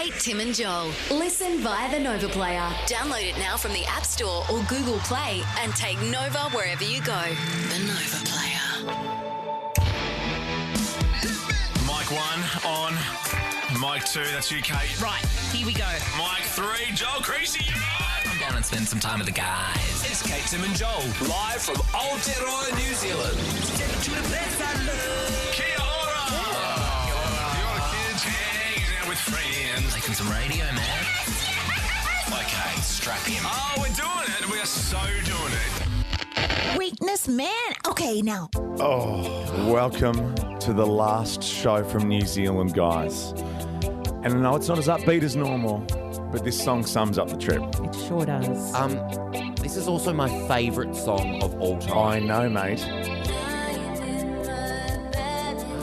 Kate, Tim and Joel. Listen via the Nova Player. Download it now from the App Store or Google Play and take Nova wherever you go. The Nova Player. Mic 1 on. Mic 2, that's you, Kate. Right, here we go. Mic 3, Joel Creasy. Come down and spend some time with the guys. It's Kate, Tim and Joel, live from Aotearoa, New Zealand. To the place I love. Kia ora. You're the kids hanging out with friends. Making some radio, man. Okay, strap in. Oh, we're doing it. We are so doing it. Weakness, man. Okay, now. Oh, welcome to the last show from New Zealand, guys. And I know it's not as upbeat as normal, but this song sums up the trip. It sure does. This is also my favourite song of all time. I know, mate.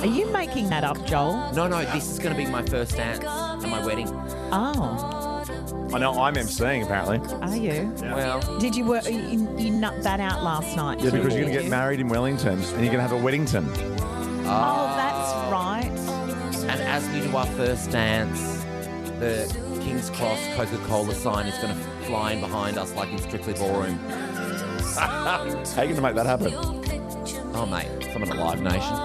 Are you making that up, Joel? No, this is going to be my first dance at my wedding. Oh, I know I'm emceeing, apparently. are you? Well, Did you work? You nut that out last night? Yeah, too, because you're going did to get you? married in Wellington and you're going to have a Weddington. Oh, that's right. and as we do our first dance, the King's Cross Coca-Cola sign is going to fly in behind us like in Strictly Ballroom. How are you going to make that happen? Oh, mate, some of the Live Nation.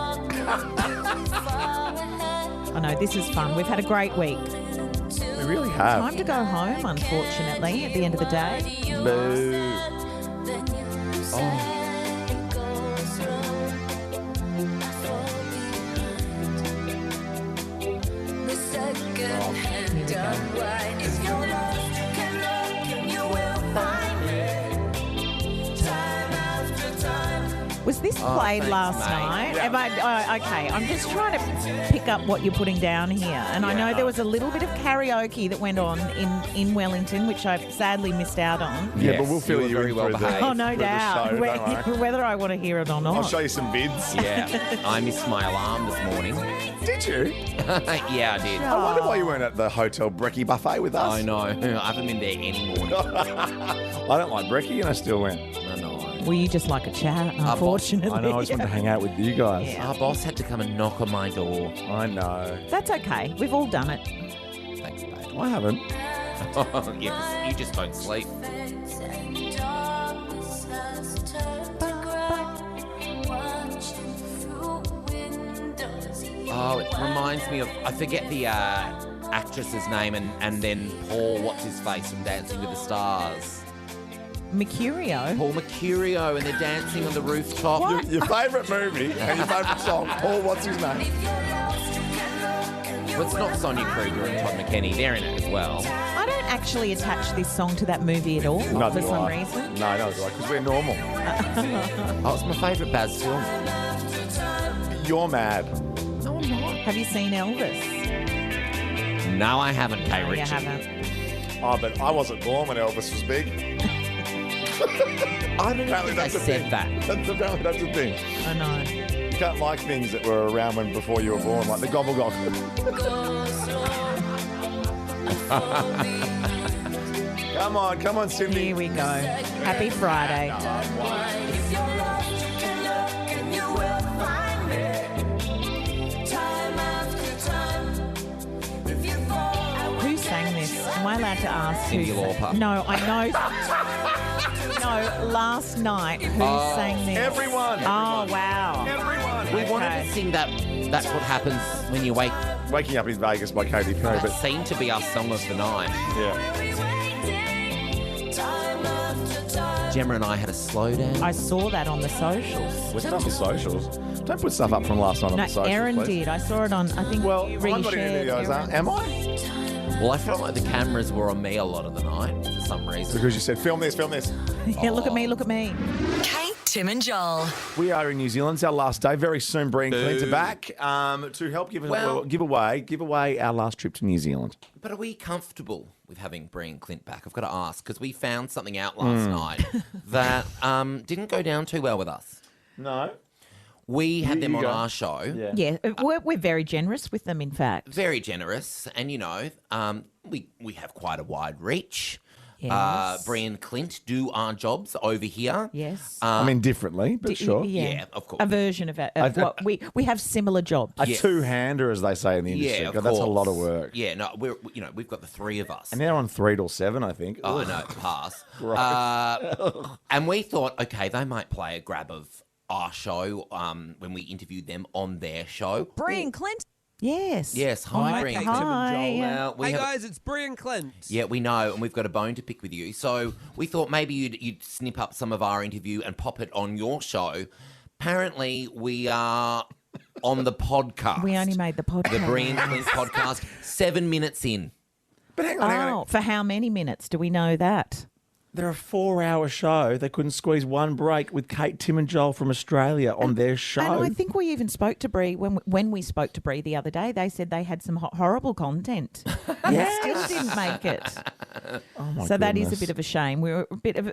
I know, this is fun. We've had a great week. We really have. Time to go home, unfortunately, at the end of the day. Boo. Oh. Was this played thanks, last mate. night? Okay, I'm just trying to pick up what you're putting down here. And I know there was a little bit of karaoke that went on in Wellington, which I sadly missed out on. Yeah, Yes, but we'll fill you were you very in well through behaved. Oh, no through the doubt. show, don't worry. Whether I want to hear it or not. I'll show you some vids. Yeah, I missed my alarm this morning. Did you? Yeah, I did. I wonder why you weren't at the Hotel Brekkie buffet with us. I know. I haven't been there any morning. I don't like brekkie and I still went. I know. Well, you just like a chat, unfortunately. I know, I just wanted to hang out with you guys. Our boss had to come and knock on my door. I know. That's okay. We've all done it. Thanks, babe. I haven't. Yeah, 'cause you just don't sleep. Oh, it reminds me of, I forget the actress's name, and then Paul, what's his face from Dancing with the Stars? Mercurio. Paul Mercurio, and they're dancing on the rooftop. What? Your favourite movie and your favourite song, Paul, what's his name? Well, it's not Sonia Kruger and Todd McKenney, they're in it as well. I don't actually attach this song to that movie at all Neither for do some I. reason. No, no, because we're normal. Oh, it's my favourite Baz film. You're mad. No, I'm not. Have you seen Elvis? No, I haven't, Kay No, Ritchie. you haven't. Oh, but I wasn't born when Elvis was big. I don't know if I the said thing. that. Apparently that's the thing. I know. You can't like things that were around when before you were born, like the gobble gobble. Come on, Cindy. Here we go. Happy Friday. Who sang this? Am I allowed to ask? Cyndi who sang- Lauper. No, I know. No, last night. Who sang this? Everyone. Oh, wow. Everyone. We wanted Okay. to sing that. That's what happens when you wake. Waking Up in Vegas by Katy Perry, That but seemed to be our song of the night. yeah. Gemma and I had a slow down. I saw that on the socials. What's on the socials? Don't put stuff up from last night on No, the socials, Erin please. did. I saw it on, I think Well, you I'm not in reshared. any of those, Erin. am I? Well, I felt like the cameras were on me a lot of the night for some reason. Because you said, film this, film this. Yeah, look at me, look at me. Kate, Tim and Joel. We are in New Zealand. It's our last day. Very soon, Bryan Clinton back to help give away our last trip to New Zealand. But are we comfortable with having Bryan Clint back? I've got to ask, because we found something out last night that didn't go down too well with us. No. We had them you on go. our show. Yeah. Yeah, we're very generous with them, in fact. Very generous, and we have quite a wide reach. Yes. Bree and Clint do our jobs over here. Yes. I mean, differently, but sure. Yeah, of course. A version of it. What we have similar jobs. A two-hander, as they say in the industry. Yeah, of God, that's a course. lot of work. Yeah, no, we've got the three of us. And they're on 3 till 7, I think. Oh, Ugh. no, pass. And we thought, okay, they might play a grab of our show when we interviewed them on their show. Bryan Clint. Yes. Yes, hi, Bryan. Tim and Hi. Joel. Well, we Hey have- guys, it's Bryan Clint. Yeah, we know, and we've got a bone to pick with you. So we thought maybe you'd snip up some of our interview and pop it on your show. Apparently, we are on the podcast. We only made the podcast. The Bryan Clint podcast, 7 minutes in. But hang on. Oh, for how many minutes? Do we know that? They're a 4-hour show. They couldn't squeeze one break with Kate, Tim and Joel from Australia on their show. And I think we even spoke to Bree when we spoke to Bree the other day. They said they had some horrible content. And they still didn't make it. Oh, my So that is a goodness. bit of a shame. We were a bit of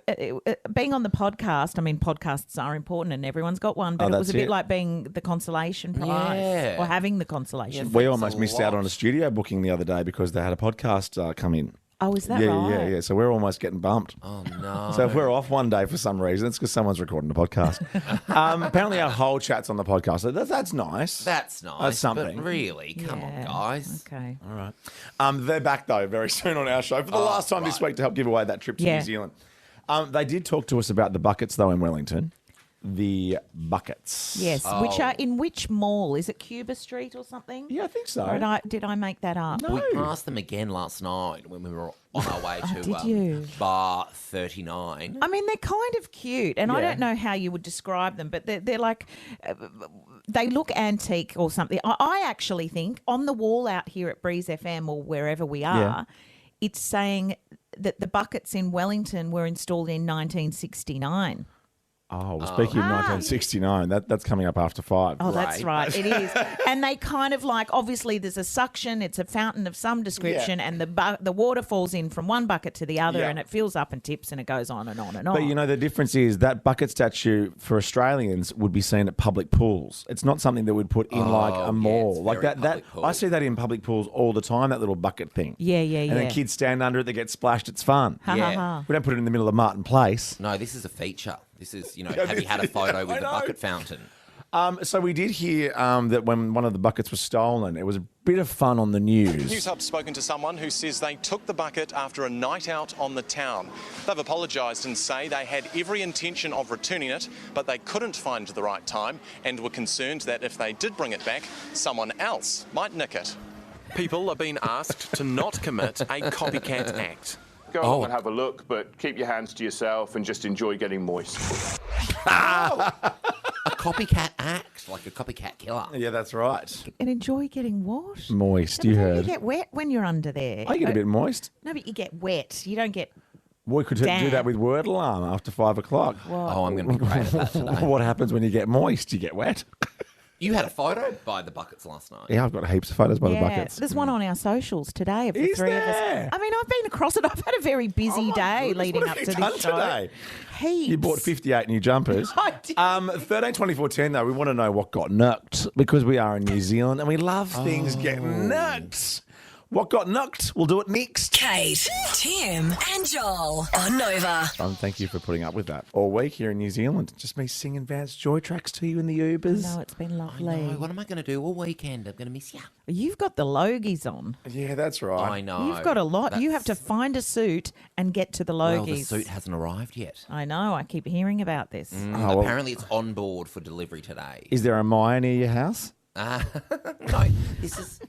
being on the podcast. I mean, podcasts are important, and everyone's got one. But it was that's a bit it. like being the consolation prize Yeah. or having the consolation. We Thanks almost a missed out lot. on a studio booking the other day because they had a podcast come in. Oh, is that yeah, right? yeah. So we're almost getting bumped. Oh, no. So if we're off one day for some reason, it's because someone's recording the podcast. Apparently our whole chat's on the podcast. So that's nice. That's nice. That's something. But really, come on, Yeah. guys. Okay. All right. They're back, though, very soon on our show for the last time this week to help give away that trip to Yeah. New Zealand. They did talk to us about the buckets, though, in Wellington. The buckets. Yes, which are in which mall? Is it Cuba Street or something? Yeah, I think so. Or did I make that up? No. We passed them again last night when we were on our way to did you? bar 39. I mean, they're kind of cute, and I Yeah. don't know how you would describe them, but they're like, they look antique or something. I actually think on the wall out here at Breeze FM or wherever we are, Yeah. it's saying that the buckets in Wellington were installed in 1969. Oh, well, speaking of 1969, that's coming up after 5. Oh, that's Right. right. It is. And they kind of like, obviously there's a suction, it's a fountain of some description, and the water falls in from one bucket to the other, Yeah. and it fills up and tips, and it goes on and on and on. But, you know, the difference is that bucket statue for Australians would be seen at public pools. It's not something that would put in like yeah, a mall. it's Like very that public pool. I see that in public pools all the time, that little bucket thing. Yeah, And then kids stand under it, they get splashed, it's fun. Ha, Yeah. ha, ha. We don't put it in the middle of Martin Place. No, this is a feature. This is, have you had a photo with the bucket fountain? So we did hear that when one of the buckets was stolen, it was a bit of fun on the News news. Hub's spoken to someone who says they took the bucket after a night out on the town. They've apologised and say they had every intention of returning it, but they couldn't find the right time and were concerned that if they did bring it back, someone else might nick it. People are being asked to not commit a copycat act. Go along and have a look, but keep your hands to yourself and just enjoy getting moist. A copycat act, like a copycat killer. Yeah, that's right. And enjoy getting what? Moist, you Don't heard. You get wet when you're under there. I get a bit moist. No, but you get wet. You don't get. We could do Damn. that with word alarm after 5 o'clock. Oh, I'm going to be great at that today. What happens when you get moist? You get wet. You had a photo by the buckets last night. Yeah, I've got heaps of photos by the Yeah, buckets. there's one on our socials today of the Is three of there? us. I mean, I've been across it. I've had a very busy day Goodness, leading what up have to you this done show. today? Heaps. You bought 58 new jumpers. I did. 13, 24, 10, though, we want to know what got knocked because we are in New Zealand and we love things getting knocked. What got knocked? We'll do it next. Kate, Tim, and Joel on Nova. Thank you for putting up with that. All week here in New Zealand, just me singing Vance Joy tracks to you in the Ubers. No, it's been I lovely. know. What am I going to do all weekend? I'm going to miss you. You've got the Logies on. Yeah, that's right. I know. You've got a lot. You have to That's- find a suit and get to the Well, Logies. the suit hasn't arrived yet. I know. I keep hearing about this. Oh, well, Apparently, it's on board for delivery today. is there a Maya near your house?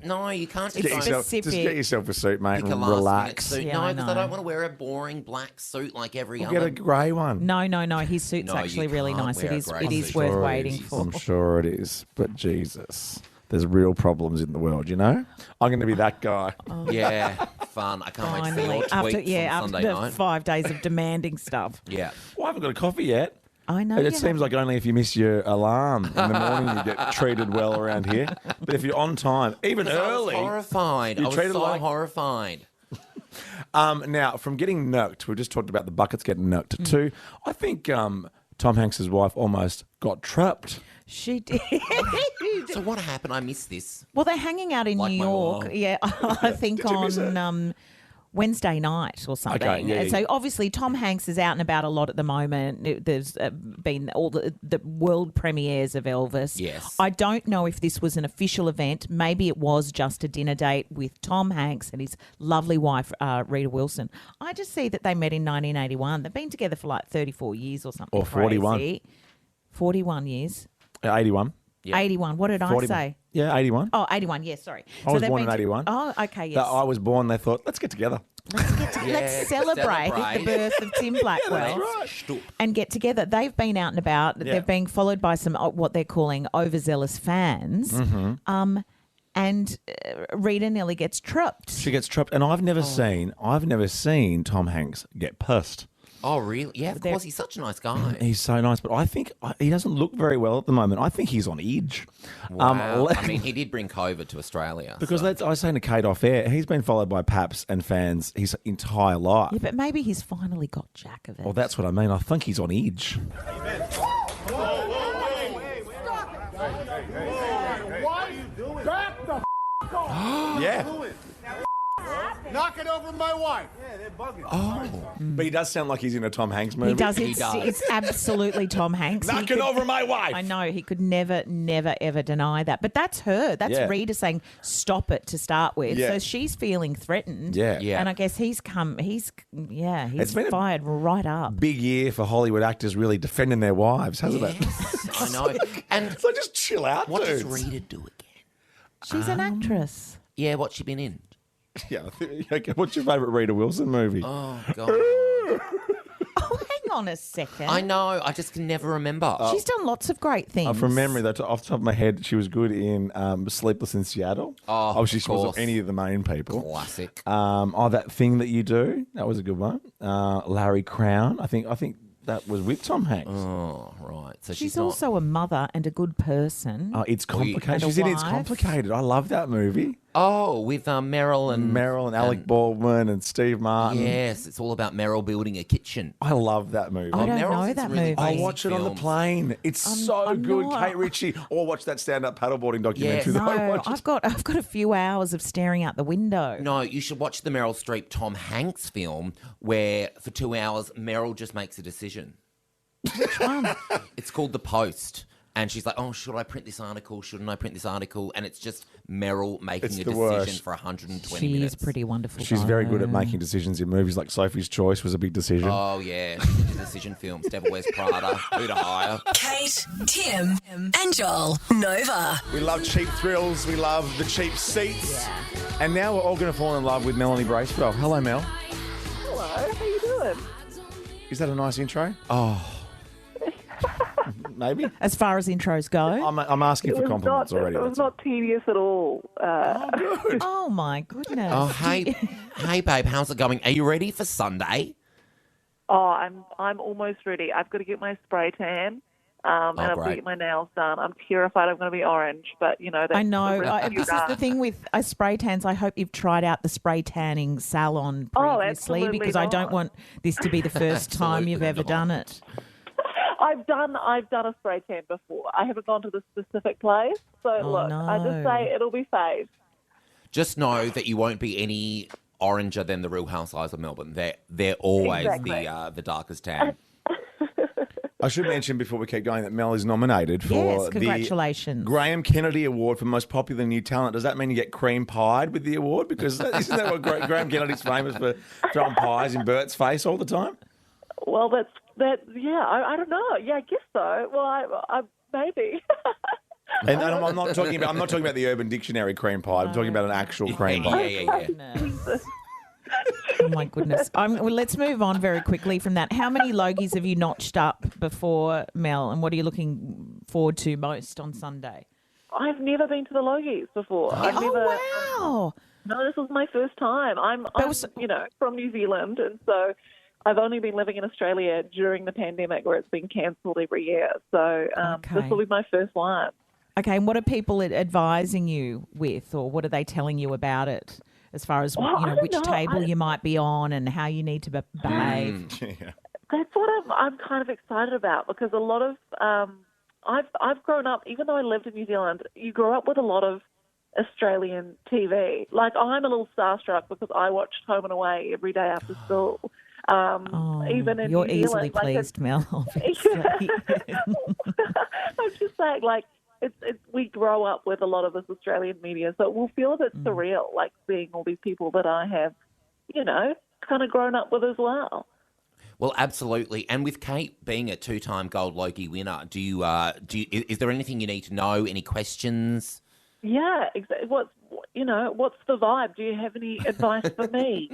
No, you can't just Get go yourself, specific. just get yourself a suit, mate, pick a and last minute relax. suit. Yeah, No, I because I know. don't want to wear a boring black suit like every We'll other. get a grey one. No. His suit's No, you actually really can't nice. It wear a is. grey It is suit. worth Sure it waiting is. for. I'm sure it is. But Jesus, there's real problems in the world, you know? I'm going to be that guy. Yeah, fun. I can't wait to see Finally, your tweets on after Sunday the night. 5 days of demanding stuff. Yeah. Well, I haven't got a coffee yet. I know. It you seems like only if you miss your alarm in the morning you get treated well around here. But if you're on time, even I was early. horrified. You I was treated so like- horrified. Now, from getting knocked, we just talked about the buckets getting knocked too. I think Tom Hanks's wife almost got trapped. She did. So what happened? I missed this. Well, they're hanging out in Like New my York. mom. Yeah, I think Did you miss it? on Wednesday night or something. Okay, yeah, And so yeah. obviously Tom Hanks is out and about a lot at the moment. There's been all the world premieres of Elvis. Yes. I don't know if this was an official event. Maybe it was just a dinner date with Tom Hanks and his lovely wife, Rita Wilson. I just see that they met in 1981. They've been together for like 34 years or something. Or 41. Crazy. 41 years. 81. Yeah. 81. What did 41. I say? Yeah, 81. Oh, 81. Yes, sorry. I was they've born been in 81. Oh, okay, yes. That I was born, they thought, let's get together. Let's celebrate the birth of Tim Blackwell and get together. They've been out and about. Yeah. They've been followed by some what they're calling overzealous fans. Mm-hmm. And Rita nearly gets tripped. She gets trapped. And I've never seen Tom Hanks get pissed. Oh, really? Yeah, of course. He's such a nice guy. He's so nice, but I think he doesn't look very well at the moment. I think he's on edge. Wow. I mean, he did bring COVID to Australia. Because so. I was saying to Kate off air, he's been followed by paps and fans his entire life. Yeah, but maybe he's finally got jack of it. Well, that's what I mean. I think he's on edge. Yeah. Knock it over my wife. Yeah, they're bugging. Oh. But he does sound like he's in a Tom Hanks movie. He does. He does. It's absolutely Tom Hanks. Knock it over my wife. I know. He could never, ever deny that. But that's her. That's Yeah. Rita saying, stop it to start with. Yeah. So she's feeling threatened. Yeah. Yeah. And I guess he's It's been a fired right up. big year for Hollywood actors really defending their wives, hasn't it? Yes, I know. And So just chill out, what dudes. does Rita do again? She's an actress. Yeah, what's she been in? Yeah. Okay, what's your favourite Rita Wilson movie? Oh, God. Oh, hang on a second. I know. I just can never remember. She's done lots of great things. From memory, though, off the top of my head, she was good in Sleepless in Seattle. Oh, Obviously, of she wasn't course. any of the main people. Classic. That Thing That You Do, that was a good one. Larry Crown, I think that was with Tom Hanks. Oh, right. So She's not... also a mother and a good person. It's complicated. And a She's in It's wife. Complicated. I love that movie. Oh, with Meryl and... Meryl and Alec Baldwin and Steve Martin. Yes, it's all about Meryl building a kitchen. I love that movie. I don't Meryl's know is that really movie. I basic watch it on the films. plane. It's so I'm good. not. Kate Ritchie. Or watch that stand-up paddleboarding documentary. Yes. that I No, watched. I've got a few hours of staring out the window. No, you should watch the Meryl Streep Tom Hanks film where for 2 hours Meryl just makes a decision. Which one? It's called The Post. And she's like, oh, should I print this article? Shouldn't I print this article? And it's just Meryl making It's a the decision worst. for 120 She minutes. is pretty wonderful. She's very good at though. making decisions in movies, like Sophie's Choice was a big decision. Oh, yeah. She did the decision films. Devil Wears Prada. Who to hire? Kate, Tim, and Joel. Nova. We love cheap thrills. We love the cheap seats. And now we're all going to fall in love with Melanie Bracewell. Hello, Mel. Hello, how you doing? Is that a nice intro? Oh. Maybe. As far as intros go. I'm asking for compliments already. It was not tedious at all. Good. Oh, my goodness. Oh, hey, babe, how's it going? Are you ready for Sunday? Oh, I'm almost ready. I've got to get my spray tan, and I've got to great. get my nails done. I'm terrified I'm going to be orange, but you know. That's I know. the risk you This is the run. thing with spray tans. I hope you've tried out the spray tanning salon Oh, previously absolutely because I don't not. want this to be the first time you've ever Absolutely not. done it. I've done a spray tan before. I haven't gone to the specific place. So look, I just no. say it'll be phased. Just know that you won't be any oranger than the Real Housewives of Melbourne. They're always Exactly. the darkest tan. I should mention before we keep going that Mel is nominated for Yes, the congratulations. Graham Kennedy Award for Most Popular New Talent. Does that mean you get cream pied with the award? Because isn't that what Graham Kennedy's famous for, throwing pies in Bert's face all the time? Well, yeah, I don't know. Yeah, I guess so. Well, I maybe. And I'm not talking about the Urban Dictionary cream pie. I'm talking about an actual cream pie. Yeah. Oh, my goodness. Well, let's move on very quickly from that. How many Logies have you notched up before, Mel, and what are you looking forward to most on Sunday? I've never been to the Logies before. I've never. Wow. No, this was my first time. I'm from New Zealand, and so I've only been living in Australia during the pandemic where it's been cancelled every year. So this will be my first one. Okay, and what are people advising you with, or what are they telling you about it, as far as Well, I don't which know. table you might be on and how you need to behave? That's what I'm kind of excited about, because a lot of I've grown up, even though I lived in New Zealand, you grow up with a lot of Australian TV. Like, I'm a little starstruck because I watched Home and Away every day after school. Even in you're New easily Zealand, pleased, Mel, obviously. I'm just saying, like, we grow up with a lot of this Australian media, so it will feel a bit surreal, like seeing all these people that I have, kind of grown up with as well. Well, absolutely. And with Kate being a 2-time Gold Logie winner, is there anything you need to know? Any questions? Yeah, exactly. What's the vibe? Do you have any advice for me?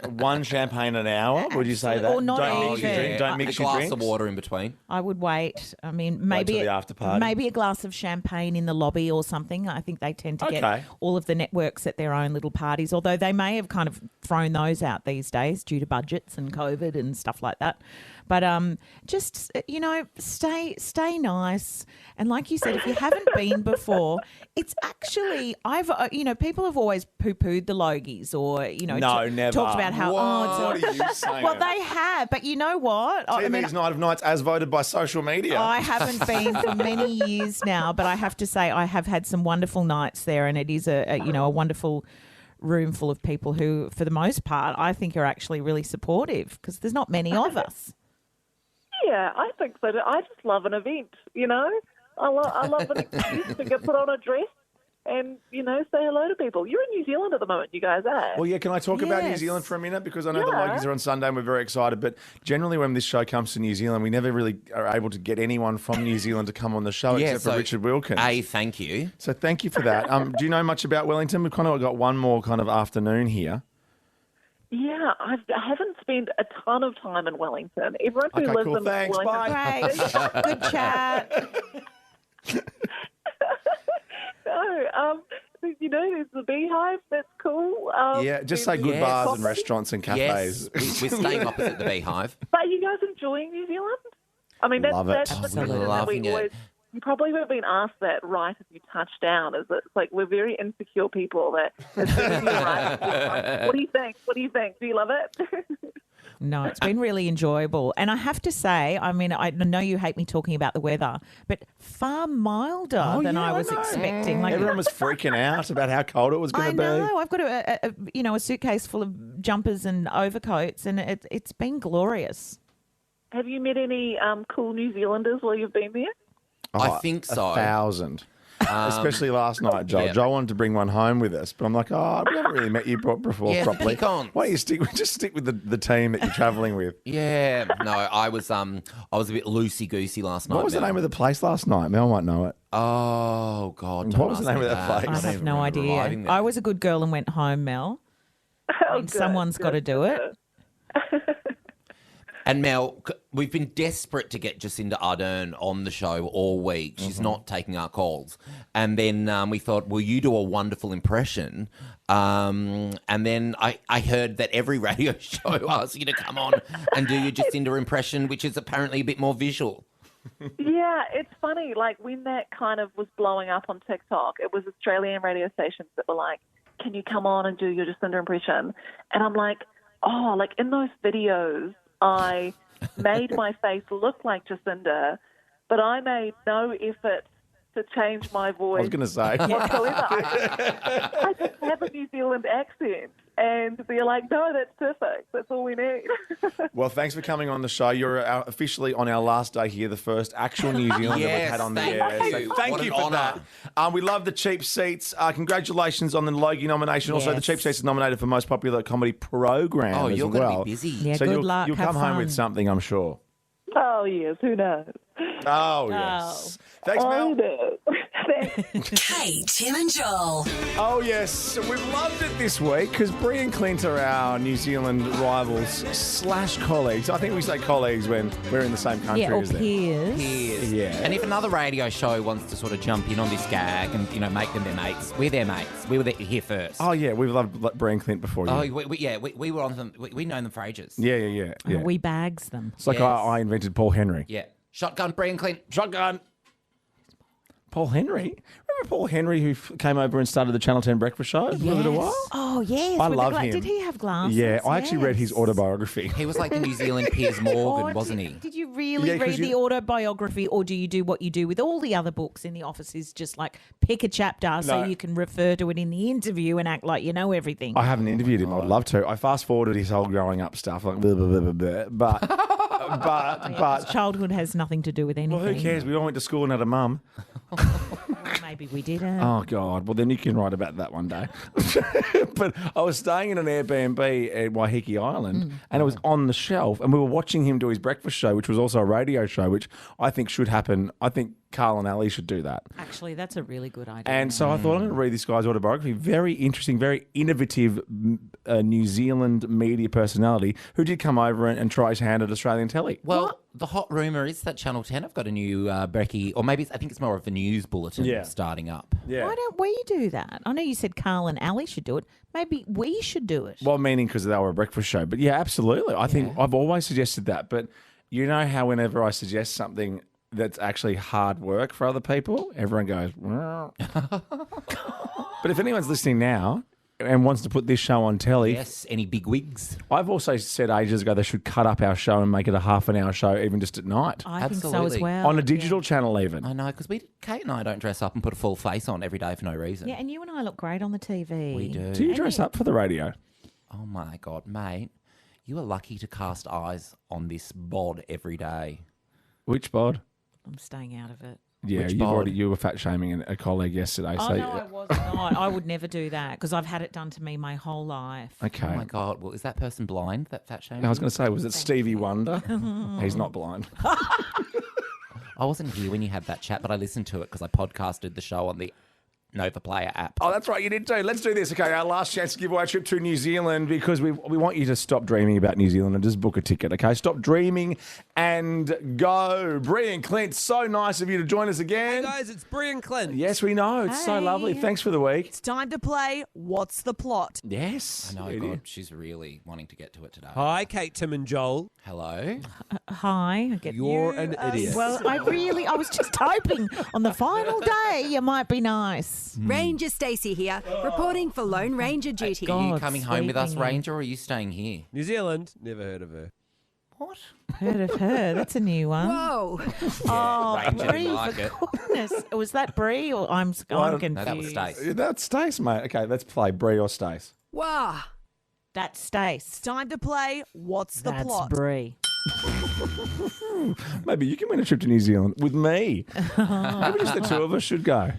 One champagne an hour? Would you say that? Or not Don't mix even. your drink. Don't mix a your glass drinks. of water in between. I would wait. I mean, Wait maybe till the after party. maybe a glass of champagne in the lobby or something. I think they tend to get all of the networks at their own little parties, although they may have kind of thrown those out these days due to budgets and COVID and stuff like that. But just, stay nice. And like you said, if you haven't been before, it's actually, people have always poo-pooed the Logies or, No, never. talked about how, What are you saying? Well, they have. But you know what? TV's Night of Nights as voted by social media. I haven't been for many years now, but I have to say I have had some wonderful nights there, and it is a wonderful room full of people who, for the most part, I think are actually really supportive because there's not many of us. Yeah, I think so. I just love an event, I love an excuse to get put on a dress and, say hello to people. You're in New Zealand at the moment, you guys are. Well, yeah, can I talk about New Zealand for a minute? Because I know the Logies are on Sunday and we're very excited, but generally when this show comes to New Zealand, we never really are able to get anyone from New Zealand to come on the show except for Richard Wilkins. Thank you. So thank you for that. Do you know much about Wellington? We've kind of got one more kind of afternoon here. Yeah, I haven't spent a ton of time in Wellington. Everyone who lives in Thanks, Wellington... bye. Good chat. There's the Beehive. That's cool. Just say good bars and restaurants and cafes. Yes, we're staying opposite the Beehive. But are you guys enjoying New Zealand? I mean, that's the question that we always... You probably would have been asked that right if you touched down. Is it's like we're very insecure people that as soon as you arrive, what do you think? What do you think? Do you love it? No, it's been really enjoyable. And I have to say, I mean, I know you hate me talking about the weather, but far milder than I was expecting. Like, everyone was freaking out about how cold it was going to be. I know. I've got a suitcase full of jumpers and overcoats, and it's been glorious. Have you met any cool New Zealanders while you've been there? I think so. 1,000. Especially last night, Joel. Joel wanted to bring one home with us, but I'm like, we haven't really met you before properly. Why don't you stick with the team that you're travelling with? Yeah. No, I was a bit loosey-goosey last night. What was the name of the place last night? Mel might know it. Oh, God. What was the name of that place? I have no idea. I was a good girl and went home, Mel. Someone's got to do it. And Mel, we've been desperate to get Jacinda Ardern on the show all week. She's not taking our calls. And then we thought, well, you do a wonderful impression. And then I heard that every radio show asks you to come on and do your Jacinda impression, which is apparently a bit more visual. Yeah, it's funny. Like, when that kind of was blowing up on TikTok, it was Australian radio stations that were like, can you come on and do your Jacinda impression? And I'm like, in those videos, I made my face look like Jacinda, but I made no effort to change my voice. I was going to say. Whatsoever. I just have a New Zealand accent. And they're like, no, that's perfect. That's all we need. Well, thanks for coming on the show. You're officially on our last day here, the first actual New Zealander we've had on the air. So thank you for that. We love the cheap seats. Congratulations on the Logie nomination. Yes. Also, the cheap seats is nominated for most popular comedy program. Oh, you're going to be busy. Yeah, so good luck. You'll come home with something, I'm sure. Oh, yes. Who knows? Oh, yes. Thanks, Mel. Hey, Tim and Joel. Oh, yes. We've loved it this week because Bree and Clint are our New Zealand rivals / colleagues. I think we say colleagues when we're in the same country or as them. peers. Yeah. And if another radio show wants to sort of jump in on this gag and, make them their mates, we're their mates. We were here first. Oh, yeah. We've loved Bree and Clint before. Oh, we were on them. We've known them for ages. Yeah. We bags them. It's like I invented Paul Henry. Yeah. Shotgun, Bryan Clint. Shotgun. Paul Henry. Remember Paul Henry who came over and started the Channel 10 breakfast show for a little while? Oh, yes. I With the love him. Did he have glasses? Yeah, I actually read his Yes. autobiography. He was like the New Zealand Piers Morgan, wasn't he? Did you really Yeah, 'cause read the autobiography, or do you do what you do with all the other books in the office, is just like pick a chapter so No. you can refer to it in the interview and act like you know everything? I haven't interviewed him. I'd love to. I fast forwarded his whole growing up stuff, like blah, blah, blah, blah, blah. But childhood has nothing to do with anything. well, who cares? We all went to school and had a mum. Maybe we didn't. Oh God! Well, then you can write about that one day. But I was staying in an Airbnb at Waiheke Island, and it was on the shelf, and we were watching him do his breakfast show, which was also a radio show, which I think should happen. I think Carl and Ali should do that. Actually, that's a really good idea. And so I thought I'm going to read this guy's autobiography. Very interesting, very innovative New Zealand media personality who did come over and try his hand at Australian telly. Well, the hot rumour is that Channel 10 have got a new brekkie, or maybe I think it's more of a news bulletin starting up. Yeah. Why don't we do that? I know you said Carl and Ali should do it. Maybe we should do it. Well, meaning because they were a breakfast show. But yeah, absolutely. I think I've always suggested that. But you know how whenever I suggest something that's actually hard work for other people, everyone goes, but if anyone's listening now and wants to put this show on telly. Yes, any big wigs? I've also said ages ago they should cut up our show and make it a half-an-hour show, even just at night. I think so as well. On a digital channel even. I know, because Kate and I don't dress up and put a full face on every day for no reason. Yeah, and you and I look great on the TV. We do. Do you dress up for the radio? Oh, my God, mate. You are lucky to cast eyes on this bod every day. Which bod? I'm staying out of it. Yeah, you were fat shaming a colleague yesterday. Oh, so no, I was not. I would never do that because I've had it done to me my whole life. Okay. Oh, my God. Well, is that person blind, that fat shaming? I was going to say, was it Stevie Wonder? He's not blind. I wasn't here when you had that chat, but I listened to it because I podcasted the show on the Nova Player app. Oh, that's right, you did too. Let's do this. Okay, our last chance to give away a trip to New Zealand because we want you to stop dreaming about New Zealand and just book a ticket, okay? Stop dreaming and go. Bryan Clint, so nice of you to join us again. Hey guys, it's Bryan Clint. Yes, we know. It's so lovely. Thanks for the week. It's time to play What's the Plot? Yes. I know, God, she's really wanting to get to it today. Hi, Kate, Tim and Joel. Hello. Hi. You're an idiot. Well, I was just hoping on the final day you might be nice. Ranger Stacey here, reporting for Lone Ranger duty. Are you coming home with us, sweeping in. Ranger, or are you staying here? New Zealand, never heard of her. What? Heard of her? That's a new one. Whoa. Oh, Ranger Brie, didn't like for it. goodness. Was that Brie or I'm confused? No, that was Stace. That's Stace, mate. Okay, let's play Brie or Stace. Wow. That's Stace. It's time to play What's the That's Plot? Brie. Maybe you can win a trip to New Zealand with me. Maybe just the two of us should go.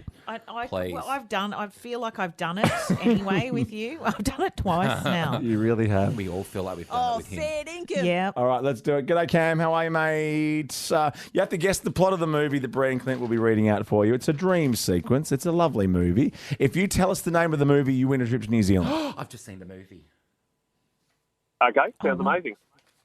Please. Well, I feel like I've done it anyway with you. I've done it twice now. You really have. We all feel like we've done it Oh, with him. fair dinkum. Yeah. All right, let's do it. G'day, Cam. How are you, mate? You have to guess the plot of the movie that Bryan Clint will be reading out for you. It's a dream sequence. It's a lovely movie. If you tell us the name of the movie, you win a trip to New Zealand. I've just seen the movie. Okay, sounds amazing.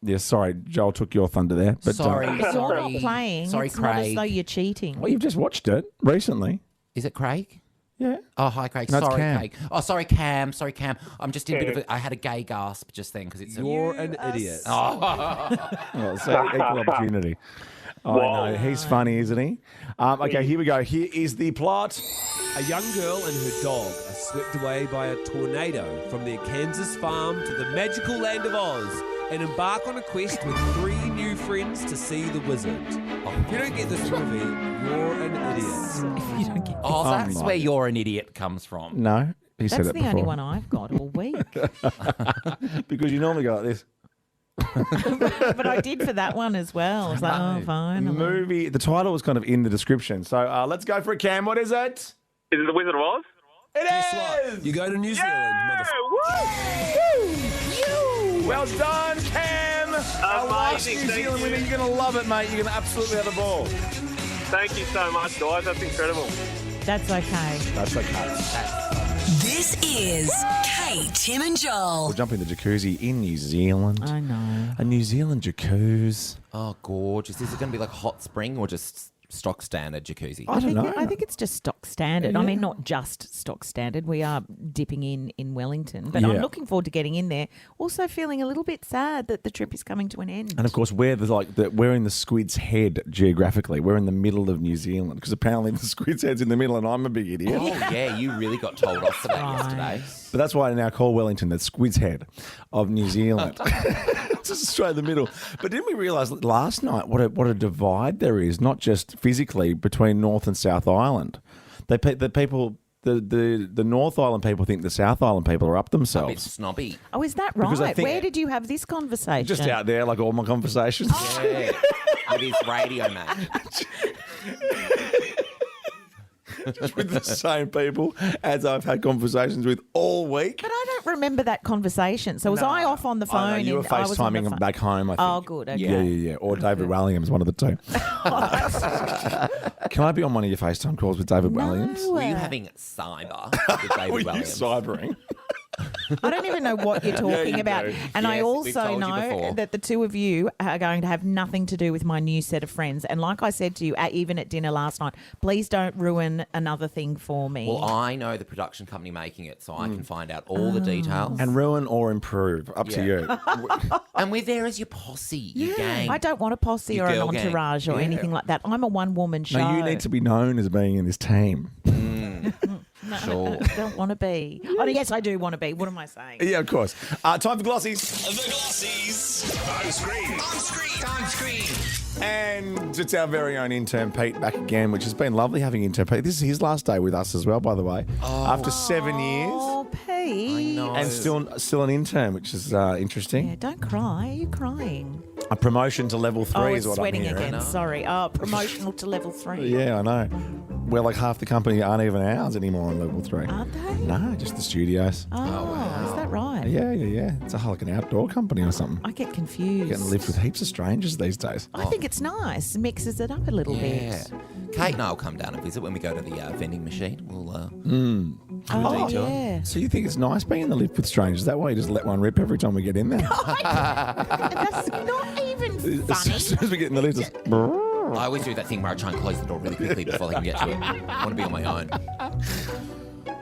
Yeah, sorry, Joel took your thunder there. But Sorry. If you're not playing, Sorry, it's not as Craig. though you're cheating. Well, you've just watched it recently. Is it Craig? Yeah. Oh, hi, Craig. No, it's Sorry, Cam. Craig. Oh, sorry, Cam. Sorry, Cam. I'm just in a bit of a... I had a gay gasp just then because it's... You're an idiot. Well, so equal opportunity. Oh, no, he's funny, isn't he? Okay, here we go. Here is the plot. A young girl and her dog are swept away by a tornado from their Kansas farm to the magical land of Oz and embark on a quest with 3 new friends to see the wizard. If you don't get this movie, you're an idiot. If you don't get Oh, Oh, that's my. where you're an idiot comes from. No, he said That's it the before. only one I've got all week. Because you normally go like this. But I did for that one as well. I was like, oh, fine. Movie. The title was kind of in the description. So let's go for it, Cam. What is it? Is it The Wizard of Oz? It is! You go to New Zealand, Well done, Cam! Our last New Amazing, thank Zealand you. winner. You're going to love it, mate. You're going to absolutely have the ball. Thank you so much, guys. That's incredible. That's okay. That's okay. This is Kate, Tim and Joel. We'll jump in the jacuzzi in New Zealand. I know. A New Zealand jacuzzi. Oh, gorgeous. Is it going to be like a hot spring or just stock standard jacuzzi? I don't know. I think it's just stock standard. I Yeah. mean, not just stock standard. We are dipping in Wellington, but Yeah. I'm looking forward to getting in there. Also feeling a little bit sad that the trip is coming to an end. And of course, we're in the Squid's Head geographically. We're in the middle of New Zealand because apparently the Squid's Head's in the middle, and I'm a big idiot. Oh, yeah, you really got told off for that yesterday. But that's why I now call Wellington the Squid's Head of New Zealand. It's just straight in the middle. But didn't we realise last night what a divide there is, not just physically between North and South Island? The North Island people think the South Island people are up A bit themselves. snobby. Oh, is that Because I right? think- Where did you have this conversation? Just out there, like all my conversations. Yeah. With his radio match. Just with the same people as I've had conversations with all week. But I don't remember that conversation. So was I off on the phone? I know, you were and I was on the FaceTiming phone? back home, I think. Oh, good. Okay. Yeah. Or David Williams, one of the two. Can I be on one of your FaceTime calls with David Williams? Were you having cyber with David Were you Williams? cybering? I don't even know what you're talking you about. do. And I Yes, we've also told you know before. that the two of you are going to have nothing to do with my new set of friends. And like I said to you, even at dinner last night, please don't ruin another thing for me. Well, I know the production company making it, so I can find out all the details. And ruin or improve. Up to you. And we're there as your posse, your gang. I don't want a posse Your or an girl gang. entourage or Yeah. anything like that. I'm a one-woman show. No, you need to be known as being in this team. No, Sure. I don't want to be. Oh, yes, I do want to be. What am I saying? Yeah, of course. Time for Glossies. The Glossies. On screen. On screen. On screen. And it's our very own intern Pete back again, which has been lovely having intern Pete. This is his last day with us as well, by the way. After 7 years. Oh, Pete. And still an intern, which is interesting. Yeah, don't cry. Are you crying? A promotion to level 3 Oh, is it's what sweating I'm hearing. again. Sorry. Oh, promotional to level 3. Yeah, I know. Well, like half the company aren't even ours anymore on level 3. Aren't they? No, just the studios. Oh, is that right? Yeah. It's like an outdoor company or something. I get confused. Getting to live with heaps of strangers these days. I think it's nice. Mixes it up a little Yeah. bit. Kate and I will come down and visit when we go to the vending machine. We'll Oh, detour. yeah. So you think it's nice being in the lift with strangers? That way you just let one rip every time we get in there. That's not even As funny. soon as we get in the lift, just... I always do that thing where I try and close the door really quickly before they can get to it. I want to be on my own.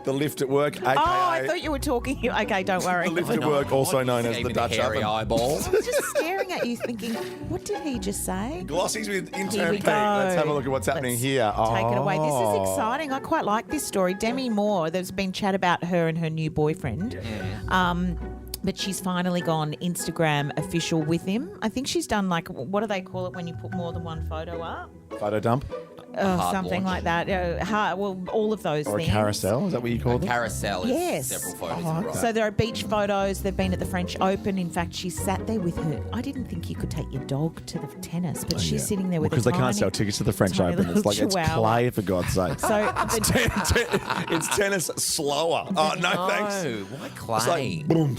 The lift at work, aka... Oh, I thought you were talking. Okay, don't worry. the lift at work, also known as the Even Dutch hairy oven. eyeball. I was just staring at you thinking, what did he just say? Glossies with Here intern we Pete. go. Let's have a look at what's happening Let's here. Take it away. This is Oh. exciting. I quite like this story. Demi Moore, there's been chat about her and her new boyfriend. But she's finally gone Instagram official with him. I think she's done what do they call it when you put more than one photo up? Photo dump? hard Something launch. like that. All of those Or a things. carousel? Is that what you call it? Carousel is Yes. several photos Oh, in a row. So there are beach photos. They've been at the French Open. In fact, she sat there with her. I didn't think you could take your dog to the tennis, but she's sitting there with because a they can't tiny- sell tickets to the French tiny Open. It's little like it's chihuahua. clay, for God's sake. So It's tennis slower. Oh, no, thanks. No, why It's clay? like, boom.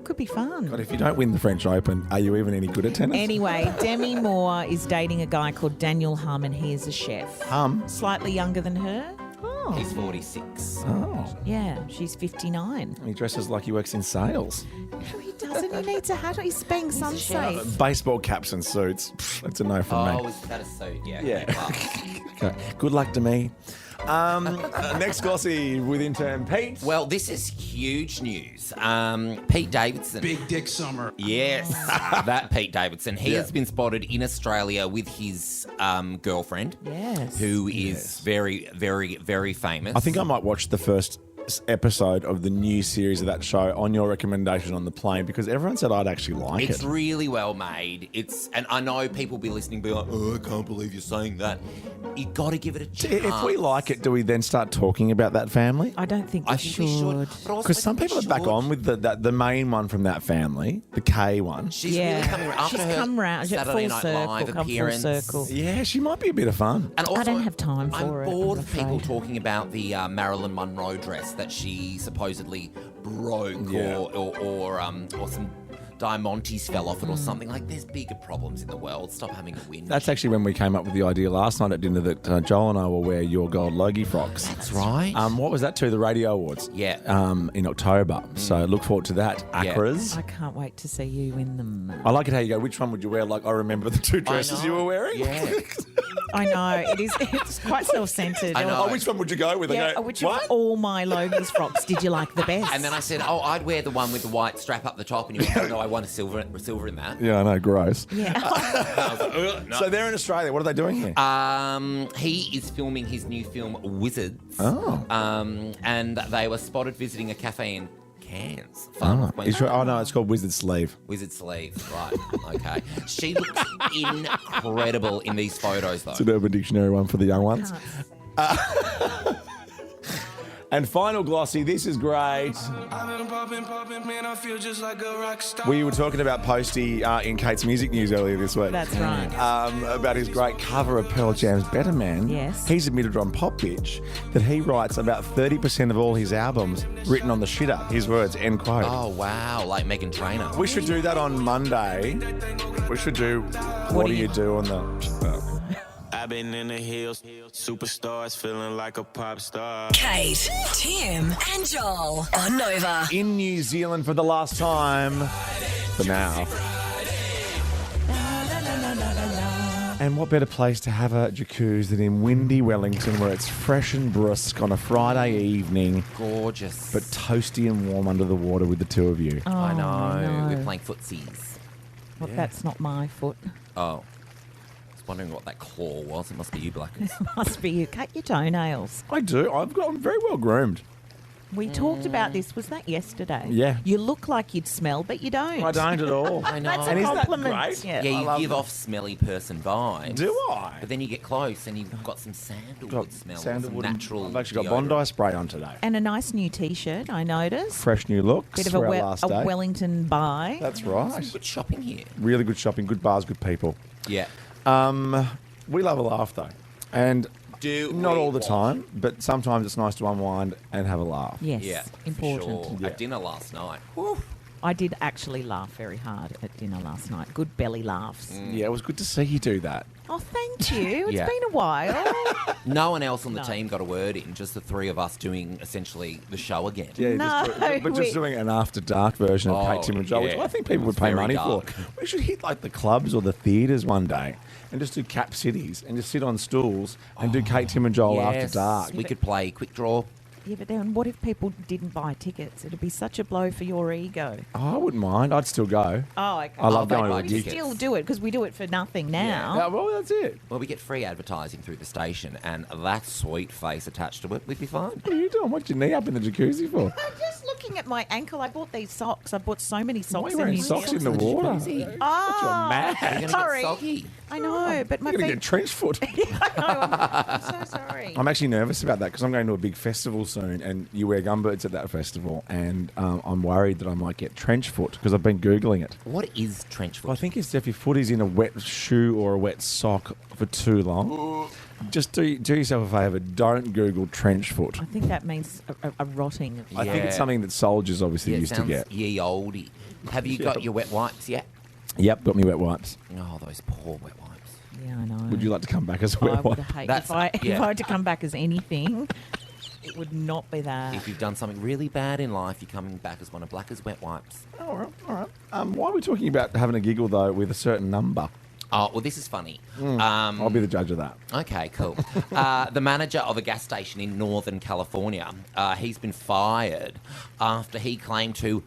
could be fun. God, if you don't win the French Open, are you even any good at tennis? Anyway, Demi Moore is dating a guy called Daniel Hum, and he is a chef. Hum? Slightly younger than her. Oh. He's 46. Oh. Yeah, she's 59. He dresses like he works in sales. No, he doesn't. He needs a hat. He's being sunsafe. Baseball caps and suits. Pff, that's a no from Oh, me. is that a suit? Yeah. Yeah. Well, Okay. Good luck to me. Next glossy with intern Pete. Well, this is huge news. Pete Davidson. Big Dick Summer. Yes, that Pete Davidson. He Yeah. has been spotted in Australia with his girlfriend, Yes. who is very, very, very famous. I think I might watch the first episode of the new series of that show on your recommendation on the plane because everyone said I'd actually like It's it. really well made. And I know people be listening, be like, "Oh, I can't believe you're saying that." You got to give it a chance. If we like it, do we then start talking about that family? I don't think we I think we should. But also, Because some I think people we are back should. on with the main one from that family, the K one. She's Yeah. really coming around after She's her come round, Saturday full Night circle, Live come full appearance. circle. Yeah, she might be a bit of fun. And also, I don't have time for I'm it. bored I'm of people afraid. talking about the Marilyn Monroe dress that she supposedly broke, Yeah. or some Diamantes fell off it or something. Like, there's bigger problems in the world. Stop having a whinge. That's actually when we came up with the idea last night at dinner that Joel and I will wear your gold Logie frocks. That's right. What was that too? The Radio Awards. Yeah. In October. So look forward to that. Yeah. Acras. I can't wait to see you in them. I like it how you go, which one would you wear? Like, I remember the two dresses you were wearing. Yeah. I know, it's quite self-centred. I know. Oh, which one would you go with? Yeah, I go, which what? of all my Logies frocks did you like the best? And then I said, I'd wear the one with the white strap up the top. And you went, no, I want a silver in that. Yeah, I know, gross. Yeah. No. So they're in Australia. What are they doing here? He is filming his new film, Wizards. Oh. And they were spotted visiting a cafe in Cairns. Oh no, it's called Wizard Sleeve. Wizard Sleeve, right. Okay. She looks incredible in these photos, though. It's an Urban Dictionary one for the young ones. And final Glossy, this is great. We were talking about Posty in Kate's music news earlier this week. That's right. About his great cover of Pearl Jam's Better Man. Yes. He's admitted on Pop Bitch that he writes about 30% of all his albums written on the shitter. His words, end quote. Oh, wow. Like Meghan Trainor. We should do that on Monday. We should do what do you do on the... I've been in the hills, superstars feeling like a pop star. Kate, Tim, and Joel on Nova. In New Zealand for the last time, for now. And what better place to have a jacuzzi than in windy Wellington, where it's fresh and brisk on a Friday evening. Gorgeous. But toasty and warm under the water with the two of you. Oh, I know. no. We're playing footsies. Well, that's not my foot. Oh. Wondering what that claw was. It must be you, Blackers. Must be you. Cut your toenails. I do. I'm very well groomed. We talked about this. Was that yesterday? Yeah. You look like you'd smell, but you don't. I don't at all. I know. That's And a isn't that compliment. great? Yeah. Yeah, you give off smelly person vibes. Do I? But then you get close and you've got some sandalwood smell. Sandalwood. Some natural I've actually got deodorant. Bondi spray on today. And a nice new T-shirt, I noticed. Fresh new looks Bit of for a, our last day. Wellington buy. That's right. Some good shopping here. Really good shopping, good bars, good people. Yeah. We love a laugh though, and not we all the what? time, but sometimes it's nice to unwind and have a laugh. Yes, Yeah, important. For sure. Yeah. At dinner last night. I did actually laugh very hard at dinner last night. Good belly laughs. Yeah, it was good to see you do that. Oh, thank you. It's Yeah. been a while. No one else on the No. team got a word in, just the three of us doing essentially the show again. Yeah, No, just we- doing an after dark version of Kate, Tim and Joel, which yeah. I think people It would was pay very money dark. for. We should hit like the clubs or the theatres one day and just do cap cities and just sit on stools and do Kate, Tim and Joel after Yes, dark. we could play quick draw. Yeah, but then what if people didn't buy tickets? It'd be such a blow for your ego. Oh, I wouldn't mind. I'd still go. Oh, okay. I love going to a We gig. still do it because we do it for nothing now. Yeah, well, that's it. Well, we get free advertising through the station, and that sweet face attached to it, we'd be fine. What are you doing? What's your knee up in the jacuzzi for? I'm just looking at my ankle. I bought these socks. I bought so many Why socks. are you wearing New socks in Zealand. the water? Oh, You're mad. You're gonna sorry. get soggy. I know, but my You're going to feet. get trench foot. I'm so sorry. I'm actually nervous about that because I'm going to a big festival soon and you wear gumboots at that festival and I'm worried that I might get trench foot because I've been Googling it. What is trench foot? I think it's if your foot is in a wet shoe or a wet sock for too long. Just do yourself a favour, don't Google trench foot. I think that means a rotting of I think it's something that soldiers obviously Yeah, it used to sounds get. ye olde. Have you got your wet wipes yet? Yep, got me wet wipes. Oh, those poor wet wipes. Yeah, I know. Would you like to come back as a I wet would wipe? hate That's- if I yeah. had to come back as anything. It would not be that. If you've done something really bad in life, you're coming back as one of Blacker's wet wipes. All right, all right. Why are we talking about having a giggle though with a certain number? Oh, well, this is funny. I'll be the judge of that. Okay, cool. The manager of a gas station in Northern California, he's been fired after he claimed to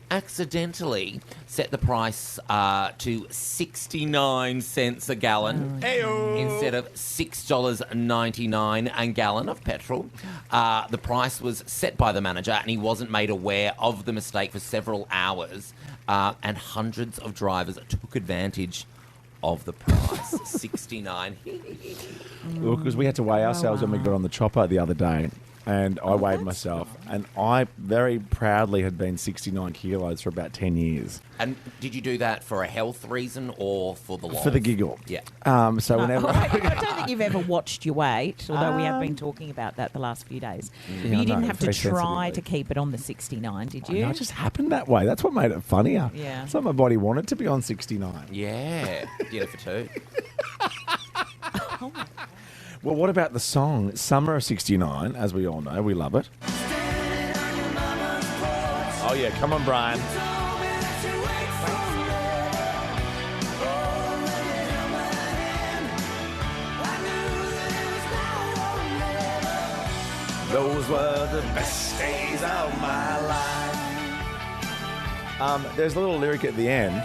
accidentally set the price to 69 cents a gallon instead of $6.99 a gallon of petrol. The price was set by the manager and he wasn't made aware of the mistake for several hours, and hundreds of drivers took advantage of the price. 69. Well, because we had to weigh ourselves when we got on the chopper the other day. and I weighed myself, and I very proudly had been 69 kilos for about 10 years. And did you do that for a health reason or for the loss? For the giggle. Yeah. So whenever... I don't think you've ever watched your weight, although we have been talking about that the last few days. But you didn't have to try to keep it on the 69, did you? No, it just happened that way. That's what made it funnier. Yeah. It's like my body wanted to be on 69. Yeah. Did it for 2. Well, what about the song Summer of 69? As we all know, we love it. Oh, yeah. Come on, Bryan. Those were the best days of my life. There's a little lyric at the end.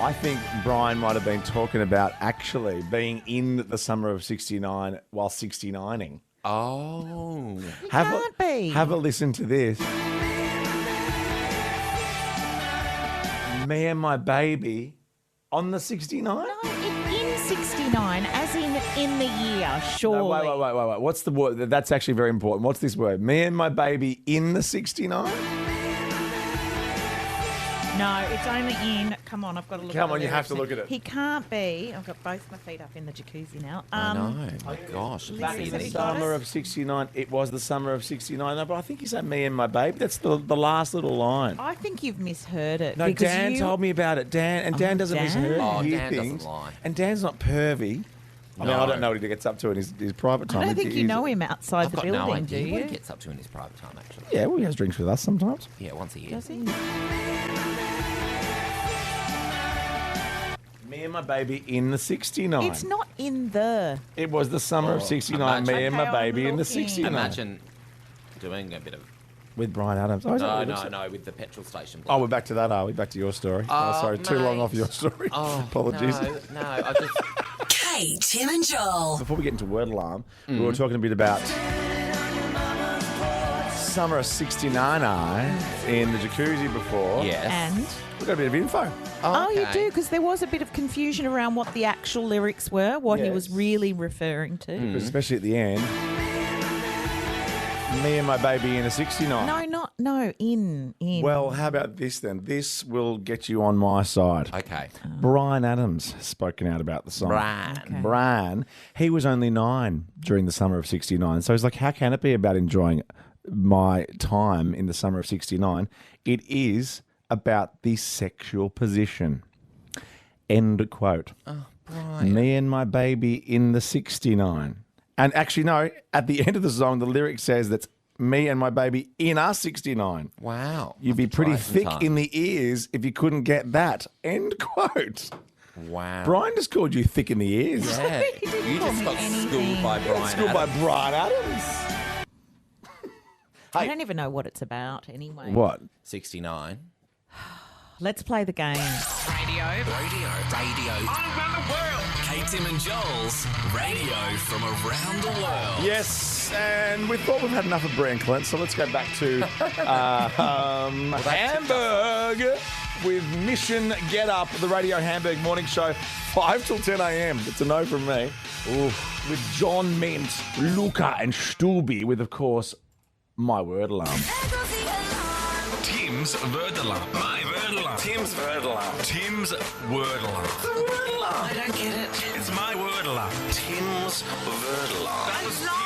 I think Bryan might have been talking about actually being in the summer of 69 while 69ing. Oh. Can't be. Have a listen to this. Me and my baby on the 69? No, in 69, as in the year, surely. No, wait. What's the word? That's actually very important. What's this word? Me and my baby in the 69? No, it's only in. Come on, I've got to look. Come at on, the you have to lyrics. look at it. He can't be. I've got both my feet up in the jacuzzi now. I know. My gosh. Back in the summer of 69. It was the summer of 69. No, but I think you said me and my baby. That's the last little line. I think you've misheard it. No, because Dan told me about it. Dan doesn't mishear Dan things. doesn't lie. And Dan's not pervy. I mean, I don't know what he gets up to in his private time. I don't think you know him outside I've the got building, no idea do you? what he gets up to in his private time, actually. Yeah, well, he has drinks with us sometimes. Yeah, once a year. Does he? Me and my baby in the 69. It's not in the. It was the summer of 69. Me and my baby in the 69. Imagine doing a bit of... With Bryan Adams. Oh, is that what it looks No, like? with the petrol station. Oh, we're back to that, are we? Back to your story. Sorry, too long off your story. Apologies. No, I just... Kate, Tim and Joel. Before we get into word alarm, we were talking a bit about summer of 69 in the jacuzzi before. Yes. And? We've got a bit of info. Oh, you do, because there was a bit of confusion around what the actual lyrics were, what he was really referring to. Because especially at the end. Me and my baby in a 69. In. Well, how about this then? This will get you on my side. Okay. Bryan Adams has spoken out about the song. Bryan. Bryan, he was only 9 during the summer of 69. So he's like, how can it be about enjoying my time in the summer of 69? It is about the sexual position. End quote. Oh, Bryan. Me and my baby in the 69. And actually, no, at the end of the song, the lyric says that's me and my baby in our 69. Wow. You'd be pretty thick in the ears if you couldn't get that. End quote. Wow. Bryan just called you thick in the ears. Yeah. You just got schooled by Bryan Schooled by Adams. Bryan Adams. I don't even know what it's about anyway. What? 69. Let's play the game. Radio. Around the world. Kate, Tim and Joel's radio from around the world. Yes, and we thought we've had enough of Brie and Clint, so let's go back to Hamburg with Mission Get Up, the Radio Hamburg morning show, 5 till 10 a.m. It's a no from me. Ooh, with John Mint, Luca and Stubby with, of course, My Word Alarm. Tim's word alarm. My word alarm. Tim's word alarm. Tim's word alarm. I don't get it. It's my word alarm. Tim's word alarm. That's not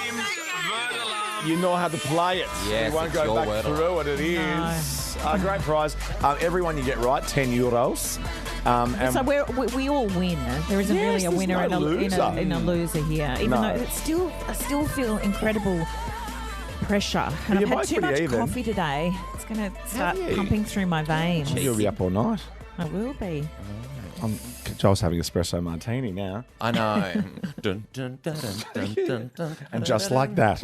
word alarm. You know how to play it. Yes, we won't it's go your back word through it. It is. Great prize. Everyone you get right, €10. So we all win. There isn't Yes, really a there's winner no and a loser here. Even though I still feel incredible pressure. And You're I've had both too much pretty even. coffee today. It's going to start you? pumping through my veins. You'll be up all night. I will be. Joel's having espresso martini now. I know. Dun, dun, dun, dun, dun, dun, And just like that,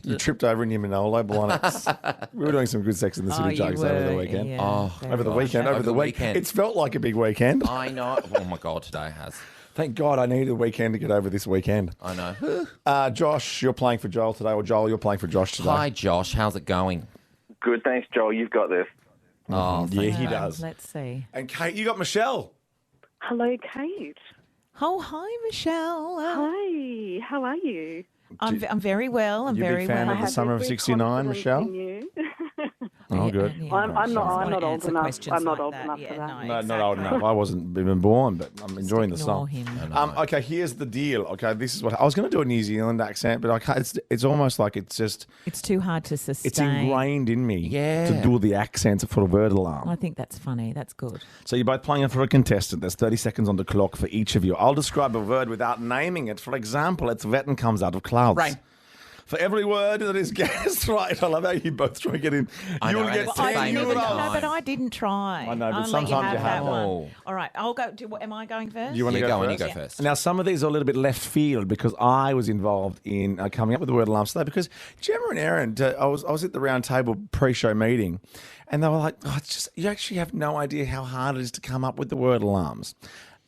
you tripped over in your Manolo bonnets. We were doing some good Sex in the City jokes over the weekend. Yeah, Over the weekend. It's felt like a big weekend. I know. Oh, my God, today has. Thank God I needed a weekend to get over this weekend. I know. Josh, you're playing for Joel today, or Joel, you're playing for Josh today. Hi, Josh. How's it going? Good, thanks, Joel. You've got this. Oh, yeah, he does. Let's see. And Kate, you got Michelle. Hello, Kate. Oh, hi, Michelle. Hi, how are you? I'm very well. I'm You very big fan well. of the summer of '69, Michelle? Oh, good. I'm not old enough. I'm not old enough for that. No, not old enough. I wasn't even born, but I'm enjoying the song. him. Okay, here's the deal. Okay, this is what I was going to do a New Zealand accent, but I can't. It's almost like it's too hard to sustain. It's ingrained in me to do the accents for a word alarm. I think that's funny. That's good. So you're both playing for a contestant. There's 30 seconds on the clock for each of you. I'll describe a word without naming it. For example, it's wet and comes out of clouds. Rain. For every word that is guessed right, I love how you both try to get in. You'll get 10 euros. No, but I didn't try. I know, but I'll sometimes let you have that one. to. All right, I'll go. Am I going first? You want to go first? You go first. Now, some of these are a little bit left field because I was involved in coming up with the word alarm today because Gemma and Aaron, I was at the round table pre-show meeting and they were like, oh, it's just, you actually have no idea how hard it is to come up with the word alarms.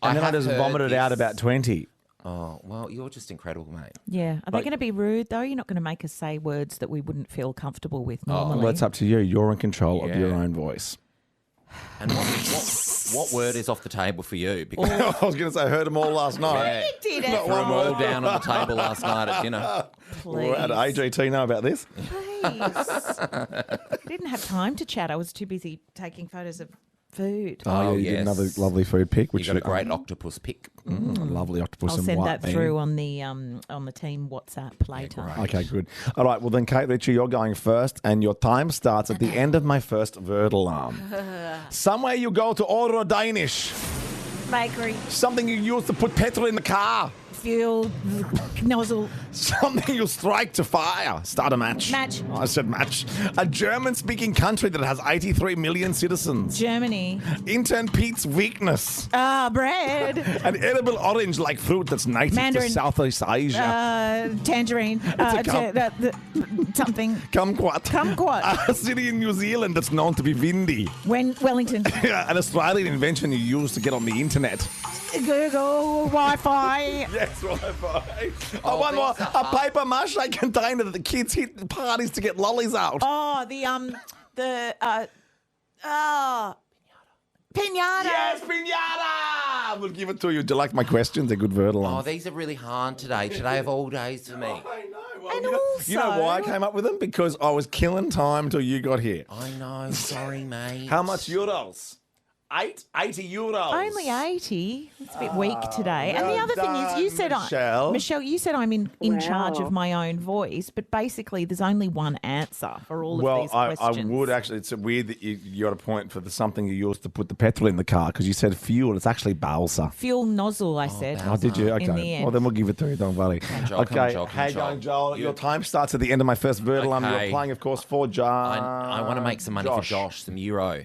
And then I just vomited out about 20. Oh, well, you're just incredible, mate. Yeah. Are they going to be rude, though? You're not going to make us say words that we wouldn't feel comfortable with normally. Well, it's up to you. You're in control of your own voice. And what word is off the table for you? I was going to say, I heard them all last night. You did it. Not Threw one them all word. down on the table last night at dinner. Please. How did AGT know about this? Please. I didn't have time to chat. I was too busy taking photos of food. Oh, yeah, you did another lovely food pick. Which you got a great octopus pick. Lovely octopus I'll and send white that bean. through on the team WhatsApp later. Okay, good. All right, well then, Kate Ritchie, you're going first, and your time starts at the end of my first word alarm. Somewhere you go to order a Danish. Bakery. Something you use to put petrol in the car. Fuel nozzle. Something you strike to fire. Start a match. Match. I said match. A German-speaking country that has 83 million citizens. Germany. Intern Pete's weakness. Bread. An edible orange-like fruit that's native Mandarin. to Southeast Asia. Tangerine. Something. Kumquat. Kumquat. A city in New Zealand that's known to be windy. Wellington. An Australian invention you use to get on the internet. Google Wi-Fi. Yes, Wi-Fi. Oh, one more. A paper mache container that the kids hit parties to get lollies out. Oh, pinata. Yes, pinata. We'll give it to you. Do you like my questions? They're good word alarms. Oh, these are really hard today. Today of all days for me. I know. Well, And you know why I came up with them? Because I was killing time till you got here. I know. Sorry, mate. How much euros? 80 euros. Only 80. It's a bit weak today. And the well other thing is, you said, Michelle. Michelle, you said I'm in charge of my own voice, but basically there's only one answer for all of these questions. I would actually. It's weird that you got a point for the something you used to put the petrol in the car because you said fuel. It's actually balsa. Fuel nozzle, I said. Oh, did you? Okay. In the end. Well, then we'll give it to you. Don't worry. Joel, okay. Joel, How you Joel. going, Joel? Your time starts at the end of my first word alarm. Okay. You're playing, of course, for John. I want to make some money for Josh, some euro.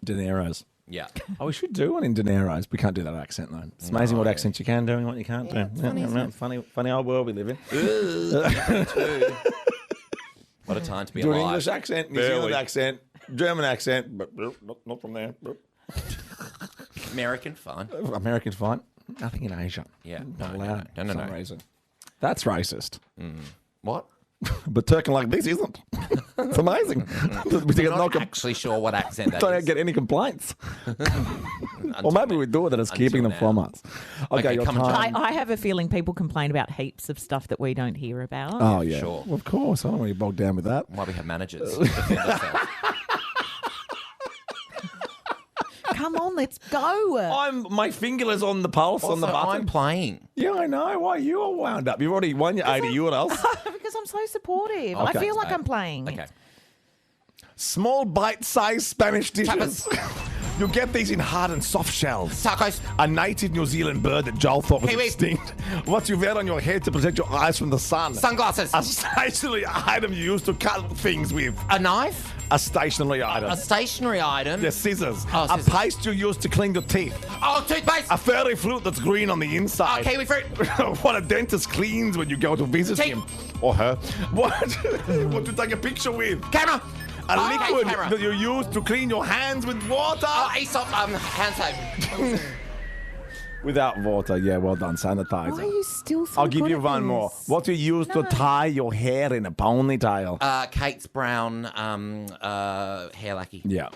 Dineros. Yeah. Oh, we should do one in dineros. We can't do that accent, though. It's amazing what accents you can do and what you can't do. Funny old world we live in. What a time to be Do alive. an English accent, New Zealand accent, German accent, but not from there. American, fine. American, fine. Nothing in Asia. Yeah. Not No, allowed no, no, for no. some reason. That's racist. What? But talking like this isn't. It's amazing. I'm not actually sure what accent that Don't is. get any complaints. Or maybe we do it and it's keeping them from us. Okay, your come on, time. I have a feeling people complain about heaps of stuff that we don't hear about. Oh, yeah. Sure. Well, of course. I don't want you bogged down with that. Why we have managers. to defend ourselves. Come on, let's go. My finger is on the pulse on the Also, button. I'm playing. Yeah, I know. Why are you all wound up? You've already won your 80 euros. Because I'm so supportive. I Okay. feel like I'm playing. Okay. Small bite-sized Spanish dishes. You get these in hard and soft shells. Tacos. A native New Zealand bird that Joel thought was Kiwi. extinct. What you wear on your head to protect your eyes from the sun. Sunglasses. A stationary item you use to cut things with. A knife. A stationary item. A stationary item. Yeah, scissors. Oh, a scissors. paste you use to clean your teeth. Oh, toothpaste. A fairy fruit that's green on the inside. Oh, kiwi fruit. What a dentist cleans when you go to visit Teeth. him. Or her. What to take a picture with. Camera. A liquid camera. that you use to clean your hands with water. Oh, Aesop. Hand soap. Without water, yeah, well done. Sanitizer. Why are you still so I'll give good you at one this? more. What you use to tie your hair in a ponytail. Kate's brown hair lacquer. Yeah.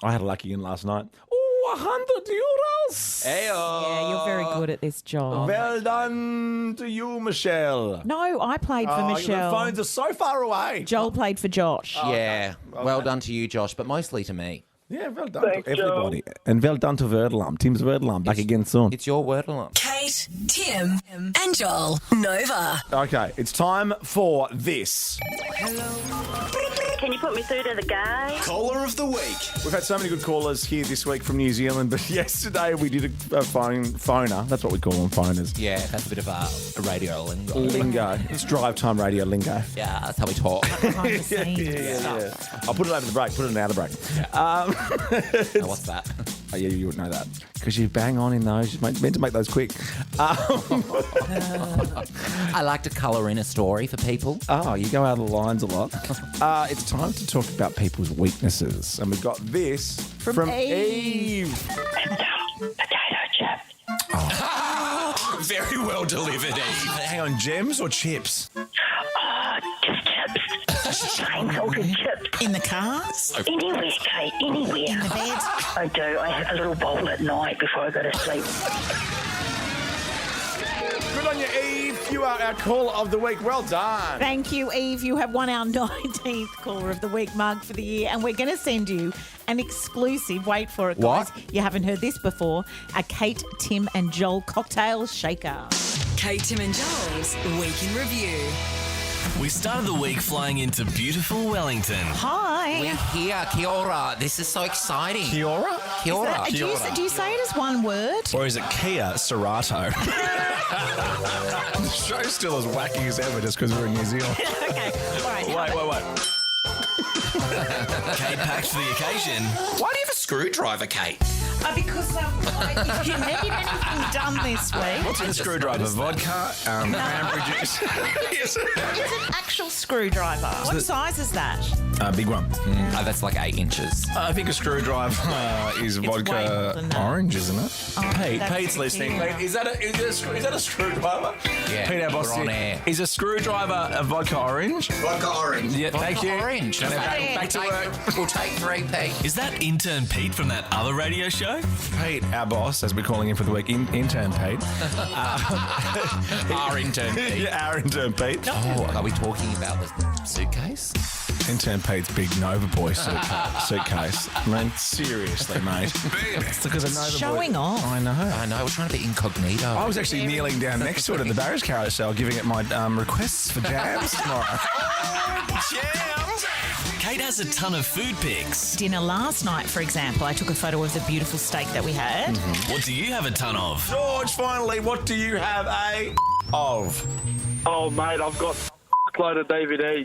I had a lucky in last night. Oh, €100. Yeah, you're very good at this job. Well done to you, Michelle. No, I played for Michelle. The phones are so far away. Joel played for Josh. Yeah. Well done to you, Josh, but mostly to me. Yeah, well done to everybody. And well done to Verdelam. Tim's Verdelam. Back again soon. It's your word alarm. Kate, Tim, and Joel. Nova. Okay, it's time for this. Can you put me through to the guy? Caller of the week. We've had so many good callers here this week from New Zealand, but yesterday we did a phoner. That's what we call them, phoners. Yeah, that's a bit of a radio lingo. Lingo. It's drive time radio lingo. Yeah, that's how we talk. Yeah. I'll put it over the break. Put it in out of the break. Now, what's that? Oh, yeah, you would know that. Because you bang on in those. You're meant to make those quick. I like to colour in a story for people. Oh, you go out of the lines a lot. It's time to talk about people's weaknesses. And we've got this from Eve. Potato chips. Very well delivered, Eve. Hang on, gems or chips? Just chips. Plain salted chips. In the cars? Anywhere, Kate, anywhere. In the bed? I do. I have a little bowl at night before I go to sleep. Good on you, Eve. You are our caller of the week. Well done. Thank you, Eve. You have won our 19th Caller of the Week mug for the year, and we're going to send you an exclusive, wait for it, guys. What? You haven't heard this before, a Kate, Tim and Joel cocktail shaker. Kate, Tim, and Joel's Week in Review. We started the week flying into beautiful Wellington. Hi. We're here. Kia ora. This is so exciting. Kia ora? Kia ora. Do you say it as one word? Or is it Kia Serato? The show's still as wacky as ever just because we're in New Zealand. Okay, all right. Wait. Kate packed for the occasion. Why do you have a screwdriver, Kate? Because if you need anything done this week. What's in the screwdriver? Vodka? Cranberry juice? It's an actual screwdriver. What size is that? Big one. That's like 8 inches. I think a screwdriver is way more vodka than that. orange, isn't it? That's Pete's listening. Pete, is that a screwdriver? Yeah, Pete, our boss, we're on air. is a screwdriver a vodka orange? Vodka orange. Yeah, thank you. Orange. Back to work. We'll take 3, Pete. Is that intern Pete from that other radio show? Pete, our boss, as we're calling him for the week, intern Pete. Our intern Pete. Yeah, our intern Pete. Oh, are we talking about the suitcase? Intern Pete's big Nova Boy suitcase. I mean, seriously, mate. It's because of Nova Showing Boy. off. I know. We're trying to be incognito. I was actually kneeling down next to it at the Barriers Carousel, giving it my requests for jams tomorrow. Jams! Kate has a ton of food pics. Dinner last night, for example, I took a photo of the beautiful steak that we had. What do you have a ton of? George, finally, what do you have of? Oh, mate, I've got a load of DVDs.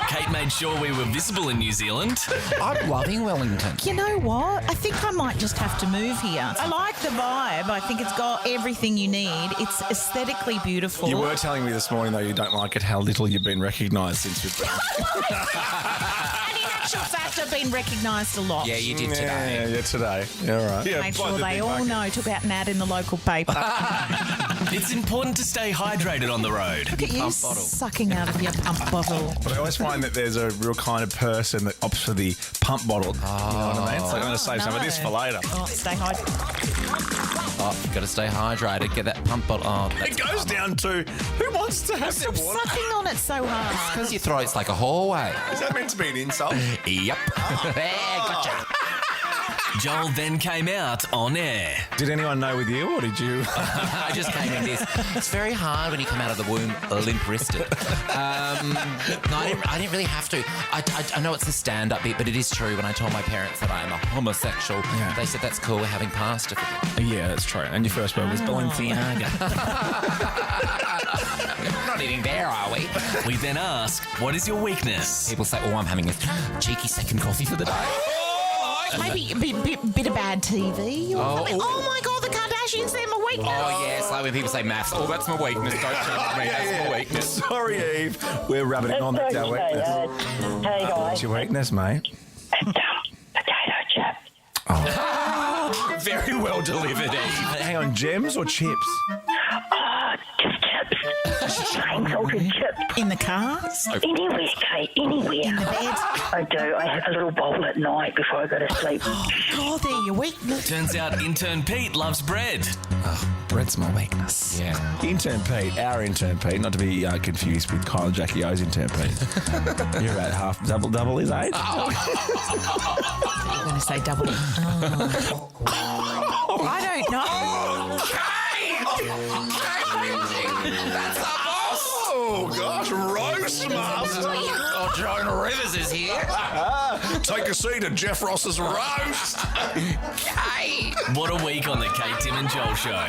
Kate made sure we were visible in New Zealand. I'm loving Wellington. You know what? I think I might just have to move here. I like the vibe. I think it's got everything you need. It's aesthetically beautiful. You were telling me this morning, though, you don't like it how little you've been recognised since you've been. And in actual fact, I've been recognised a lot. Yeah, you did today. Yeah, today. Yeah, all right. Made sure they all know. Took out an ad in the local paper. It's important to stay hydrated on the road. Look at you sucking out of your pump bottle. But I always find that there's a real kind of person that opts for the pump bottle. You know what I mean? It's like, I'm going to save some of this for later. Oh, stay hydrated. Oh, you've got to stay hydrated. Get that pump bottle. Oh, It goes down to who wants to have their Stop water? sucking on it so hard. because your throat's like a hallway. Is that meant to be an insult? Yep. Yeah, gotcha. Joel then came out on air. Did anyone know with you, or did you? I just came in this. It's very hard when you come out of the womb limp-wristed. No, I didn't really have to. I know it's a stand-up bit, but it is true. When I told my parents that I am a homosexual, they said that's cool. We're having pasta. Yeah, that's true. And your first word was Balenciaga. We're not eating there, are we? We then ask, what is your weakness? People say, I'm having a cheeky second coffee for the day. Maybe a bit of bad TV or something. Oh my God, the Kardashians, they're my weakness. Oh, yes, like when people say maths. Oh, that's my weakness. Don't judge me. That's my weakness. Sorry, Eve. We're rubbing it on. That's our weakness. Hey, guys. What's your weakness, mate? Potato chips. Very well delivered, Eve. Hang on, gems or chips? Just chips. chips. Plain salted chips. In the car? Anywhere, Kate, anywhere. In the bed? I do. I have a little bowl at night before I go to sleep. Oh, they're your weakness. Turns out intern Pete loves bread. Oh, bread's my weakness. Yeah. Intern Pete, our intern Pete, not to be confused with Kyle and Jackie O's intern Pete. You're about half double his age. I'm going to say double. Oh. I don't know. That's the boss. Oh, gosh, roast master. Oh, Jonah Rivers is here. Take a seat at Jeff Ross's roast. What a week on the Kate, Tim and Joel Show.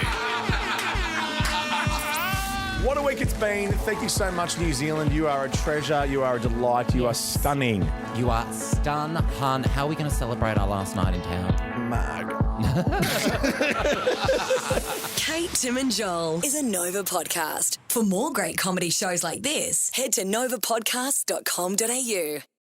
What a week it's been. Thank you so much, New Zealand. You are a treasure. You are a delight. You are stunning. You are stun, hun. How are we going to celebrate our last night in town? Mug. Kate, Tim and Joel is a Nova podcast. For more great comedy shows like this, head to novapodcast.com.au.